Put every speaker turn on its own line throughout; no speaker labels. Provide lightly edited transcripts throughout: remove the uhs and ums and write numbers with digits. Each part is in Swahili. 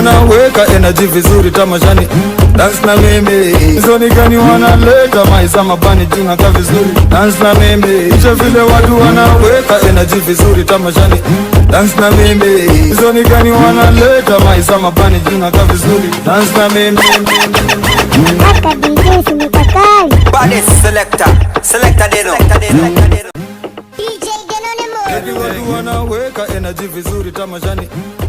wanaweka energy vizuri tamashani, dance na mimi. Zonikani wanaleta maisha mabani tunaka vizuri, dance na mimi. Icha vile watu wanaweka energy vizuri tamashani, dance na mimi. Zonikani wanaleta maisha mabani tunaka vizuri, dance na mimi.
Haka DJ Simitakai
Body selector Deno
DJ Genonimo
Eti watu wanaweka energy vizuri tamashani,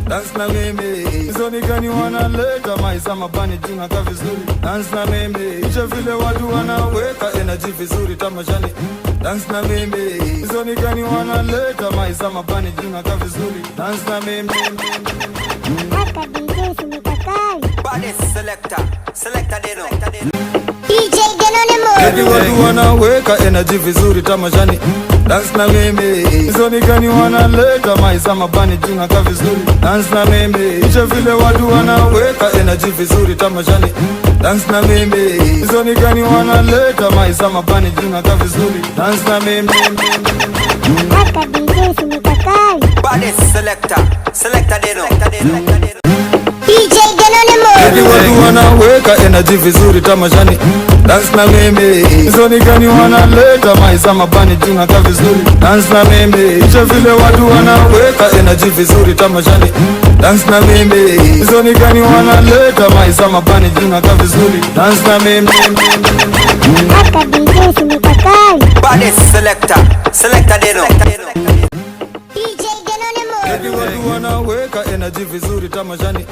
dance na mimi. Zonikani wanaleta maisha mabani tunaka vizuri, dance na mimi. Icha vile watu wanaweka energy vizuri tamashani, dance na mimi. Zonikani wanaleta maisha mabani tunaka vizuri, dance na mimi.
Haka DJ Simitakai
Body selector Deno
DJ Genonimo
Eti watu wanaweka energy vizuri tamashani, dance na mimi. Zonikani wanaleta maisha mabani tunaka vizuri, dance na mimi. Icha vile watu wanaweka energy vizuri tamashani, dance na mimi. Zonikani wanaleta maisha mabani tunaka vizuri, dance na mimi.
Haka DJ Simitakai
Body selector Deno
DJ Genonimo
Eti watu wanaweka energy vizuri tamashani, dance na mimi. Zonikani wanaleta maisha mabani tunaka vizuri, dance na mimi. Icha vile watu wanaweka energy vizuri tamashani, dance na mimi. Zonikani wanaleta maisha mabani tunaka vizuri, dance na mimi.
Haka DJ Simitakai
Body selector Deno
DJ Genonimo
Eti watu wanaweka energy vizuri tamashani,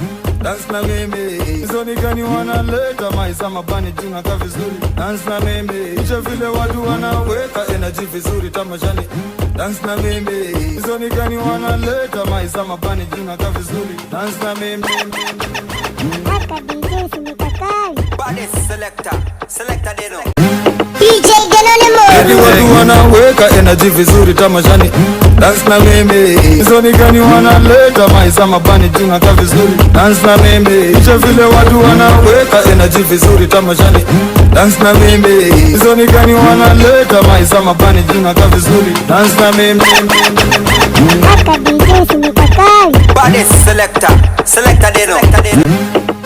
dance na mimi. Zonikani wanaleta maisha mabani tunaka vizuri, dance na mimi. Icha vile watu wanaweka energy vizuri tamashani, dance na mimi. Zonikani wanaleta maisha mabani tunaka vizuri, dance na mimi.
Haka DJ Simitakai
Body selector Deno
DJ Genonimo
Eti watu wanaweka energy vizuri tamashani, dance na mimi. Zonikani wanaleta maisha mabani tunaka vizuri, dance na mimi. Icha vile watu wanaweka energy vizuri tamashani, dance na mimi. Zonikani wanaleta maisha mabani tunaka vizuri, dance na mimi.
Haka DJ Simitakai
Body selector Deno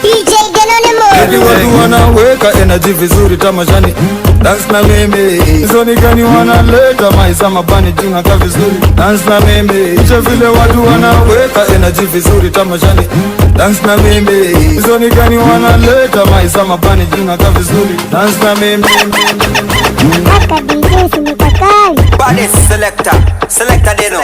DJ Genonimo
Eti watu wanaweka energy vizuri tamashani, dance na mimi. Zonikani wanaleta maisha mabani tunaka vizuri, dance na mimi. Icha vile watu wanaweka energy vizuri tamashani, dance na mimi. Zonikani wanaleta maisha mabani tunaka vizuri, dance na mimi.
Haka DJ Simitakai
Body selector Deno